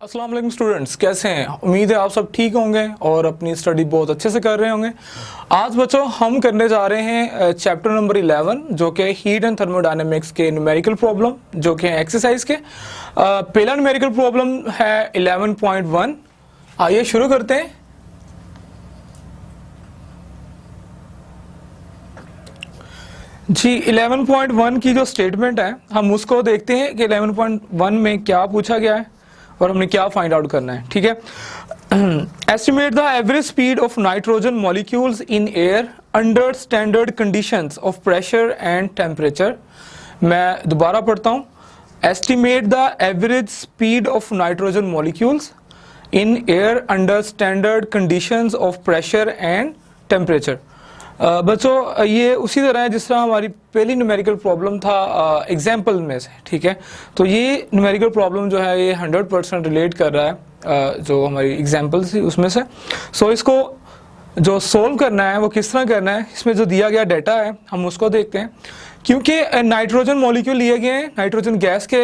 अस्सलाम वालेकुम स्टूडेंट्स, कैसे हैं? उम्मीद है आप सब ठीक होंगे और अपनी स्टडी बहुत अच्छे से कर रहे होंगे। आज बच्चों हम करने जा रहे हैं चैप्टर नंबर 11 जो कि हीट एंड थर्मोडायनेमिक्स के न्यूमेरिकल प्रॉब्लम जो कि एक्सरसाइज के पहला न्यूमेरिकल प्रॉब्लम है 11.1। आइए शुरू करते हैं। जी 11.1 की जो स्टेटमेंट है हम उसको देखते हैं कि 11.1 में क्या पूछा गया है और हमने क्या फाइंड आउट करना है। ठीक है, estimate the average speed of nitrogen molecules in air under standard conditions of pressure and temperature. मैं दोबारा पढ़ता हूँ, estimate the average speed of nitrogen molecules in air under standard conditions of pressure and temperature. बच्चों ये उसी तरह है जिस तरह हमारी पहली न्यूमेरिकल प्रॉब्लम था एग्जाम्पल में से। ठीक है, तो ये न्यूमेरिकल प्रॉब्लम जो है ये 100% रिलेट कर रहा है जो हमारी एग्जाम्पल थी उसमें से। सो इसको जो सोल्व करना है वो किस तरह करना है, इसमें जो दिया गया डाटा है हम उसको देखते हैं। क्योंकि नाइट्रोजन मॉलिक्यूल लिए गए हैं नाइट्रोजन गैस के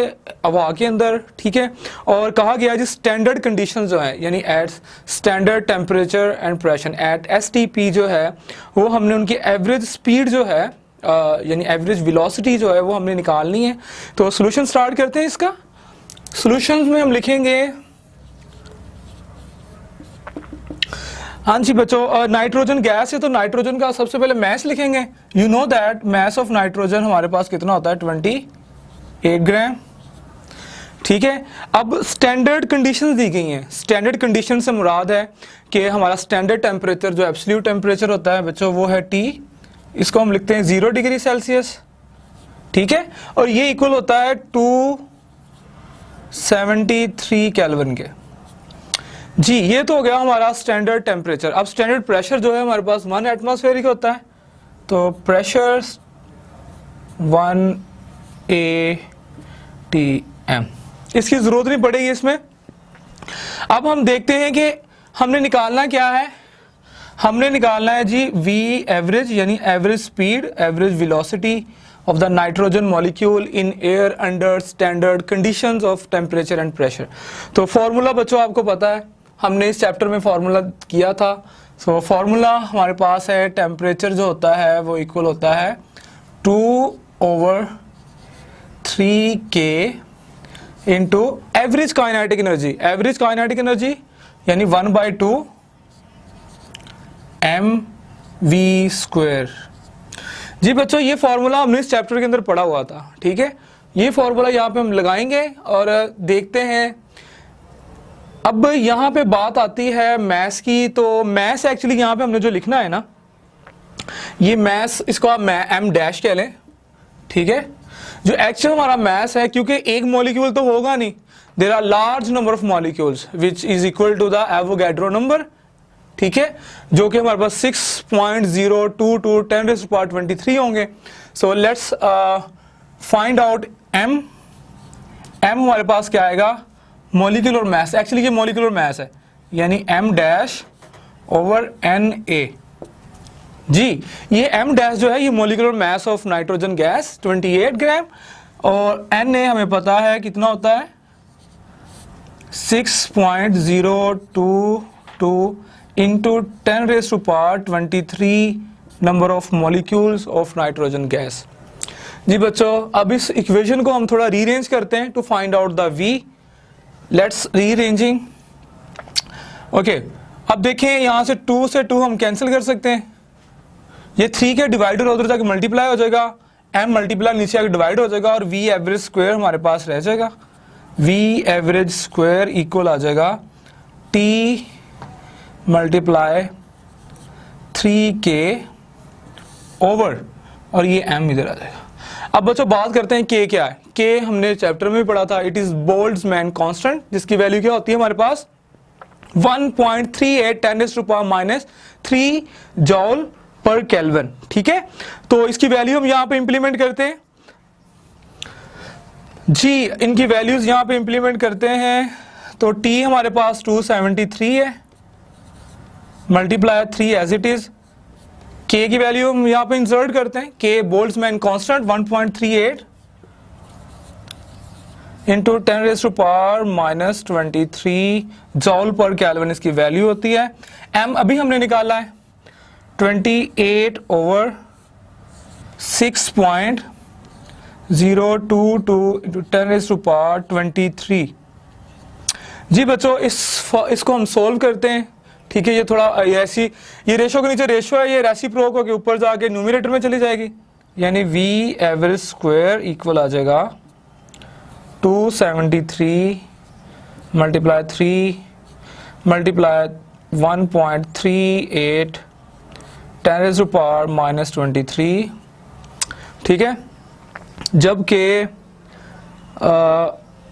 हवा के अंदर, ठीक है, और कहा गया जी स्टैंडर्ड कंडीशंस जो है यानी at standard temperature and pressure at STP जो है वो हमने उनकी एवरेज स्पीड जो है यानी एवरेज वेलोसिटी जो है वो हमने निकालनी है। तो सोल्यूशन स्टार्ट करते हैं इसका। सोल्यूशन में हम लिखेंगे, हाँ जी बच्चों, नाइट्रोजन गैस है तो नाइट्रोजन का सबसे पहले मैस लिखेंगे। You know that mess of nitrogen हमारे पास कितना होता है 28 ग्राम। ठीक है, अब स्टैंडर्ड कंडीशंस दी गई हैं। स्टैंडर्ड कंडीशन से मुराद है कि हमारा स्टैंडर्ड टेम्परेचर जो एब्सोल्यूट टेम्परेचर होता है बच्चों वो है T, इसको हम लिखते हैं 0 डिग्री सेल्सियस। ठीक है, और ये इक्वल होता है 273 केल्विन के। जी ये तो हो गया हमारा स्टैंडर्ड टेम्परेचर। अब स्टैंडर्ड प्रेशर जो है हमारे पास 1 एटमॉस्फेरिक होता है, तो प्रेशर 1 atm, इसकी जरूरत नहीं पड़ेगी इसमें। अब हम देखते हैं कि हमने निकालना क्या है। हमने निकालना है जी V एवरेज यानी average speed, average velocity of the nitrogen molecule in air under standard conditions of temperature and pressure। तो फॉर्मूला बच्चों आपको पता है, हमने इस चैप्टर में फॉर्मूला किया था। सो फॉर्मूला हमारे पास है, टेम्परेचर जो होता है वो इक्वल होता है 2/3K into average kinetic energy. Average kinetic energy यानी 1/2 mv²। जी बच्चों ये फॉर्मूला हमने इस चैप्टर के अंदर पढ़ा हुआ था। ठीक है, ये फॉर्मूला यहाँ पे हम लगाएंगे और देखते हैं। अब यहाँ पे बात आती है मैस की। तो मैस एक्चुअली यहाँ पे हमने जो लिखना है ना, ये मैस इसको आप m डैश कह लें। ठीक है, जो एक्चुअल हमारा मैस है, क्योंकि एक मॉलिक्यूल तो होगा नहीं, there are large number of molecules which is equal to the Avogadro number. ठीक है, जो कि हमारे पास 6.022 10⁻23 होंगे। So let's find out m हमारे पास क्या आएगा, मॉलिक्यूलर मैस। एक्चुअली ये मॉलिक्यूलर मैस है यानी m डैश ओवर Na। जी ये m डैश जो है ये molecular mass of nitrogen gas 28 gram, और Na हमें पता है कितना होता है 6.022 into 10⁻23 number of molecules of nitrogen gas. जी बच्चों अब इस इक्वेशन को हम थोड़ा रीअरेंज करते हैं to find out the V। Let's rearranging. Okay, अब देखें यहाँ से 2 से 2 हम कैंसिल कर सकते हैं। ये 3 के डिवाइडर उधर जाके मल्टीप्लाई हो जाएगा, m मल्टीप्लाई नीचे आके डिवाइड हो जाएगा और V एवरेज स्क्वायर हमारे पास रह जाएगा। V एवरेज स्क्वायर इक्वल आ जाएगा T मल्टीप्लाई 3K ओवर, और ये m इधर आ जाएगा। अब बच्चों बात करते हैं K क्या है। K हमने चैप्टर में पढ़ा था, इट इज बोल्ट्जमैन कांस्टेंट, जिसकी वैल्यू क्या होती है हमारे पास 1.38 10⁻³ जॉल पर केल्विन। ठीक है, तो इसकी वैल्यू हम यहाँ पे इंप्लीमेंट करते हैं। जी इनकी वैल्यूज यहाँ पे इंप्लीमेंट करते हैं, तो T हमारे पास 273 है multiply 3 as it is. K की वैल्यू हम यहाँ पे इंसर्ट करते हैं, K Boltzmann constant 1.38 into 10⁻⁻³ joule per kelvin इसकी वैल्यू होती है। m अभी हमने निकाला है 28/6.022 इंटू 10⁻23। जी बच्चों इसको हम सोल्व करते हैं, ठीक है। ये थोड़ा ऐसी ये रेशो के नीचे रेशो है, ये रेसिप्रोक होकर ऊपर जाके न्यूमरेटर में चली जाएगी, यानी v एवरेज स्क्वायर इक्वल आ जाएगा 273 मल्टीप्लाई 3 मल्टीप्लाई 1.38 10⁻⁻23, ठीक है। जबकि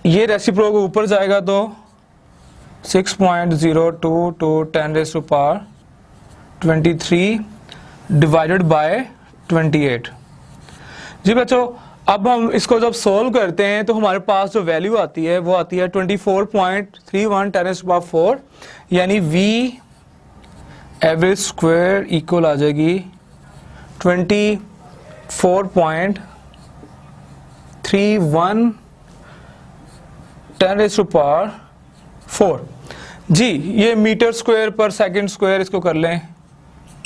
ये रेसिप्रोक ऊपर जाएगा तो 6.02 to 10⁻23 डिवाइडेड बाय 28। जी बच्चों अब हम इसको जब सोल्व करते हैं तो हमारे पास जो वैल्यू आती है वो आती है 24.31 10⁻⁴, यानी v एवरेज स्क्वायर इक्वल आ जाएगी 24.31 10⁻⁴। जी ये मीटर स्क्वायर पर सेकंड स्क्वायर इसको कर लें,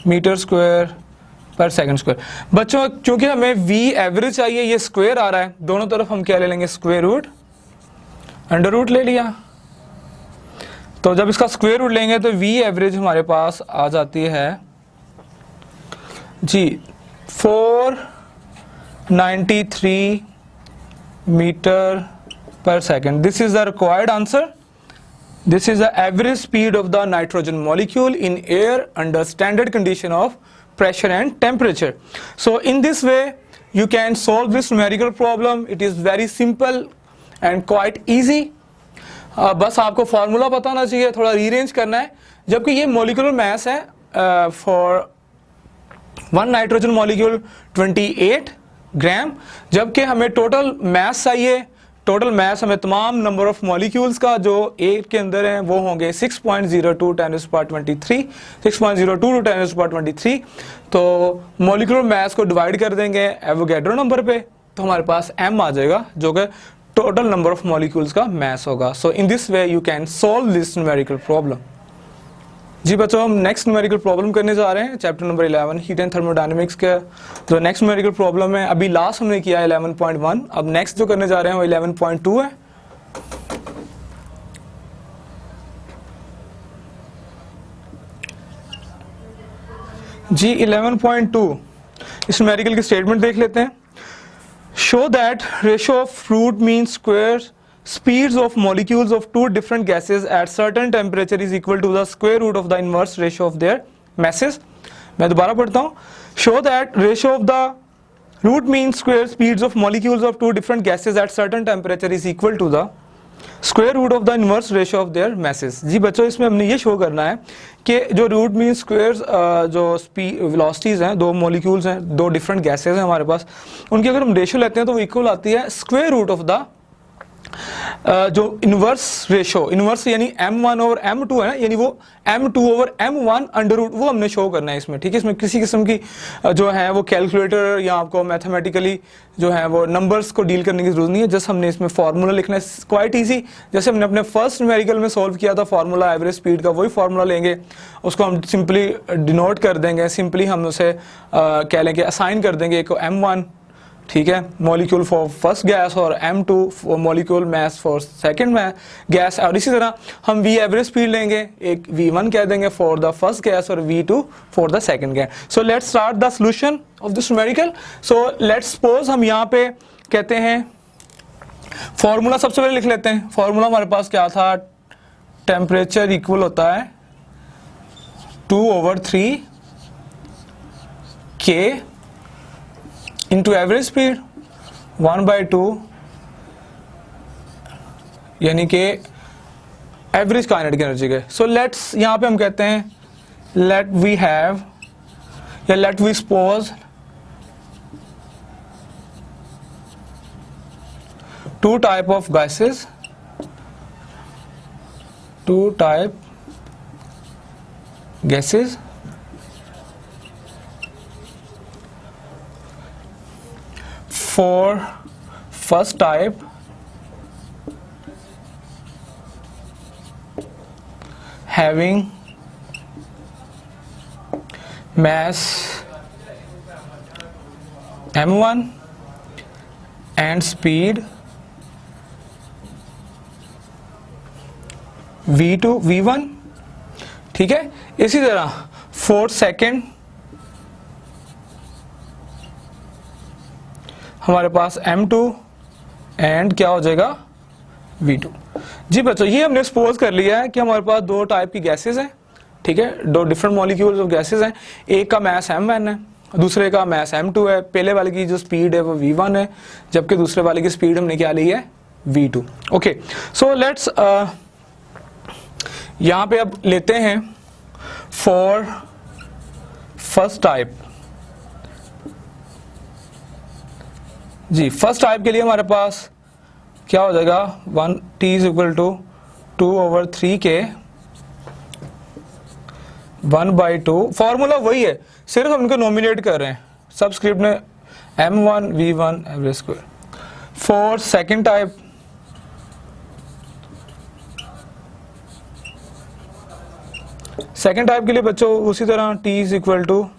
मीटर स्क्वायर पर सेकंड स्क्वायर। बच्चों क्योंकि हमें v एवरेज चाहिए, ये स्क्वायर आ रहा है, दोनों तरफ हम क्या ले लेंगे, स्क्वायर रूट, अंडर रूट ले लिया। तो जब इसका स्क्वायर रूट लेंगे तो v एवरेज हमारे पास आ जाती है जी 493 metre per second. This is the required answer. This is the average speed of the nitrogen molecule in air under standard condition of pressure and temperature. So in this way you can solve this numerical problem. It is very simple and quite easy. बस आपको formula पता होना चाहिए, थोड़ा rearrange करना है। जबकि ये मोलिकुलर मास है फॉर वन नाइट्रोजन मॉलिक्यूल 28 ग्राम, जबकि हमें टोटल मास चाहिए। टोटल मास हमें तमाम नंबर ऑफ मॉलिक्यूल्स का जो एक के अंदर हैं वो होंगे 6.02 10⁻23 6.02 to 10⁻23। तो मॉलिक्यूलर मास को डिवाइड कर देंगे एवोगैड्रो नंबर पे तो हमारे पास m आ जाएगा जो कि टोटल नंबर ऑफ मॉलिक्यूल्स का मास होगा। So in this way you can solve this numerical problem. जी बच्चों हम नेक्स्ट न्यूमेरिकल प्रॉब्लम करने जा रहे हैं, chapter number 11 heat and thermodynamics का जो नेक्स्ट न्यूमेरिकल प्रॉब्लम है। अभी लास्ट हमने किया 11.1, अब नेक्स्ट जो करने जा रहे हैं वो 11.2 है। जी 11.2 इस न्यूमेरिकल की स्टेटमेंट देख लेते हैं। Show that ratio of root mean square speeds of molecules of two different gases at certain temperature is equal to the square root of the inverse ratio of their masses. मैं दोबारा पढ़ता हूँ। Show that ratio of the root mean square speeds of molecules of two different gases at certain temperature is equal to the square root of the inverse ratio of their masses. जी बच्चों इसमें हमने ये show करना है कि जो root mean squares जो velocities हैं, दो मॉलिक्यूल्स हैं, दो डिफरेंट गैसेज हैं हमारे पास, उनकी अगर हम रेशियो लेते हैं तो वो इक्वल आती है स्क्वायर रूट ऑफ द जो इनवर्स रेशो, इनवर्स यानी m1 ओवर m2 है ना, यानी वो m2 over m1 under root, वो हमने शो करना है इसमें, ठीक है। इसमें किसी किस्म की जो है वो कैलकुलेटर या आपको मैथमेटिकली जो है वो नंबर्स को डील करने की जरूरत नहीं है। जस्ट हमने इसमें फार्मूला लिखना है, क्वाइट इजी। जैसे हमने अपने फर्स्ट न्यूमेरिकल में सॉल्व किया था फार्मूला एवरेज स्पीड का, वही फार्मूला लेंगे, उसको हम सिंपली डिनोट कर देंगे, सिंपली हम उसे क्या लेंगे, असाइन कर देंगे एक m1, ठीक है, मॉलिक्यूल फॉर फर्स्ट गैस, और m2 molecule mass for second gas. और इसी तरह हम v एवरेज स्पीड लेंगे, एक v1 कह देंगे फॉर द फर्स्ट गैस और v2 for the second gas. So let's start the solution of this numerical. So let's suppose हम यहाँ पे कहते हैं फॉर्मूला सबसे पहले लिख लेते हैं। फॉर्मूला हमारे पास क्या था, टेम्परेचर इक्वल होता है 2/3 K इंटू एवरेज स्पीड 1/2, यानी कि एवरेज काइनेटिक एनर्जी के। सो लेट्स यहां पे हम कहते हैं लेट वी हैव या let we suppose two type of gases, two type gases for first type having mass m1 and speed v2 v1, ठीक है। इसी तरह 4 सेकेंड हमारे पास m2 एंड क्या हो जाएगा v2। जी बच्चों, ये हमने सपोज कर लिया है कि हमारे पास दो टाइप की गैसेस हैं, ठीक है, दो डिफरेंट मॉलिक्यूल्स ऑफ गैसेस हैं। एक का मास m1 है, दूसरे का मास m2 है। पहले वाले की जो स्पीड है वो v1 है, जबकि दूसरे वाले की स्पीड हमने क्या ली है v2। ओके, सो लेट्स यहां पे अब लेते हैं फॉर फर्स्ट टाइप। जी, फर्स्ट टाइप के लिए हमारे पास क्या हो जाएगा 1t इज इक्वल टू 2/3 के 1/2। फॉर्मूला वही है, सिर्फ हम इनको नॉमिनेट कर रहे हैं सबस्क्रिप्ट में m1 v1 average square. For second type के लिए बच्चों उसी तरह t इज इक्वल टू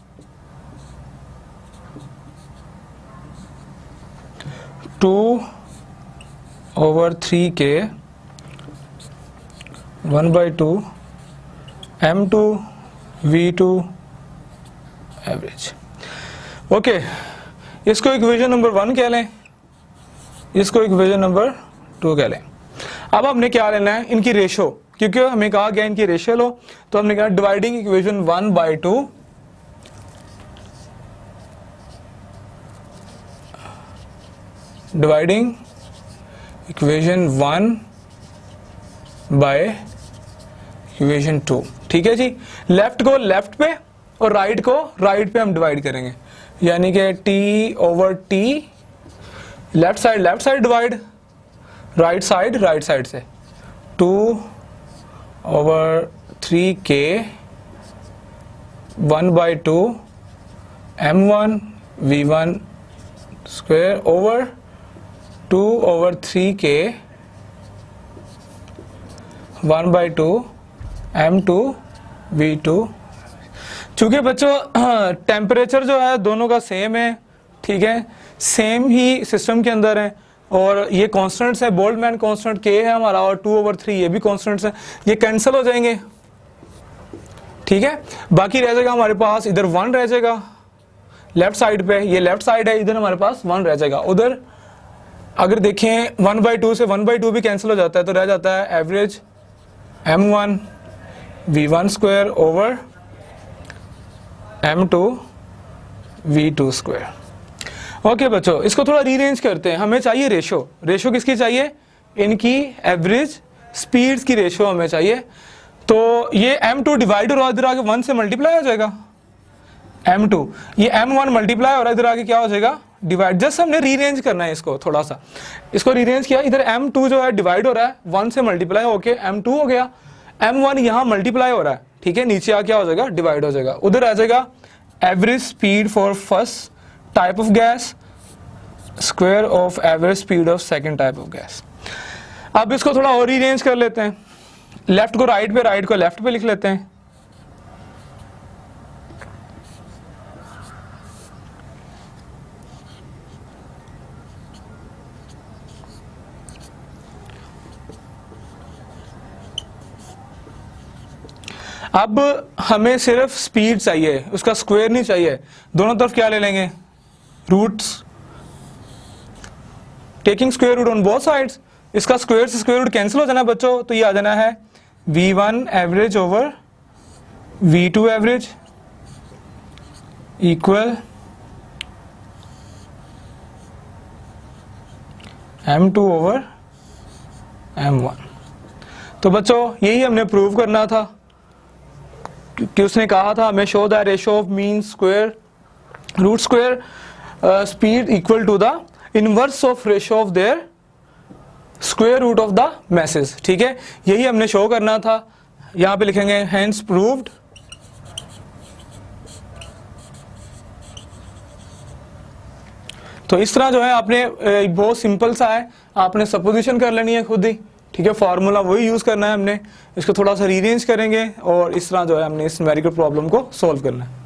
2/3 के 1/2 m2 v2 एवरेज। ओके, इसको इक्वेशन नंबर 1 कह लें, इसको इक्वेशन नंबर 2 कह लें। अब हमने क्या लेना है, इनकी रेशो, क्योंकि हमें कहा गया इनकी रेशियो लो, तो हमने कहा डिवाइडिंग इक्वेशन 1/2 डिवाइडिंग इक्वेशन 1/इक्वेशन 2, ठीक है जी। लेफ्ट को लेफ्ट पे और राइट को राइट पे हम डिवाइड करेंगे, यानी कि t/t, left side divide, right side से 2/3 के 1/2 m1 v1 स्क्वायर ओवर 2/3 के 1/2 m2 v2। चूंकि बच्चों टेम्परेचर जो है दोनों का सेम है, ठीक है, सेम ही सिस्टम के अंदर है, और ये कॉन्स्टेंट्स है, बोल्टजमैन कांस्टेंट k है हमारा, और 2/3 ये भी कॉन्स्टेंट्स है, ये कैंसिल हो जाएंगे, ठीक है। बाकी रह जाएगा हमारे पास इधर 1 रह जाएगा लेफ्ट साइड पे, ये लेफ्ट साइड है, इधर हमारे पास 1 रह जाएगा। उधर अगर देखें 1/2 से 1/2 भी कैंसिल हो जाता है, तो रह जाता है average m1 v1 square over m2 v2 square. Okay बच्चों, इसको थोड़ा रीअरेंज करते हैं। हमें चाहिए रेशो किसकी चाहिए, इनकी एवरेज स्पीड्स की रेशो हमें चाहिए। तो ये m2 डिवाइड और इधर आगे 1 से मल्टीप्लाई हो जाएगा m2, ये m1 मल्टीप्लाई और इधर आगे क्या हो जाएगा डिवाइड। जस्ट हमने रीअरेंज करना है इसको, थोड़ा सा इसको रीअरेंज किया। इधर m2 जो है डिवाइड हो रहा है 1 से मल्टीप्लाई होके m2 हो गया, m1 यहाँ मल्टीप्लाई हो रहा है, ठीक है, नीचे आ क्या हो जाएगा डिवाइड हो जाएगा। उधर आ जाएगा average speed for first type of gas square of average speed of second type of gas. अब इसको थोड़ा और रीअरेंज कर लेते हैं, लेफ्ट को राइट पे, राइट को लेफ्ट पे लिख लेते हैं। अब हमें सिर्फ स्पीड चाहिए, उसका स्क्वायर नहीं चाहिए। दोनों तरफ क्या ले लेंगे roots, taking square root on both sides. इसका स्क्वायर से स्क्वायर रूट कैंसिल हो जाना बच्चों, तो ये आ जाना है v1 average over v2 average equal m2 over m1। तो बच्चों यही हमने प्रूव करना था कि उसने कहा था हमें show the ratio of mean square root square speed equal to the inverse of ratio of their square root of the masses, ठीक है, यही हमने शो करना था। यहां पे लिखेंगे हेंस प्रूव्ड तो इस तरह जो है आपने बहुत सिंपल सा है, आपने सपोजिशन कर लेनी है खुद ही, ठीक है, फार्मूला वही यूज करना है हमने, इसको थोड़ा सा रीअरेंज करेंगे और इस तरह जो है हमने इस न्यूमेरिकल प्रॉब्लम को सॉल्व करना है।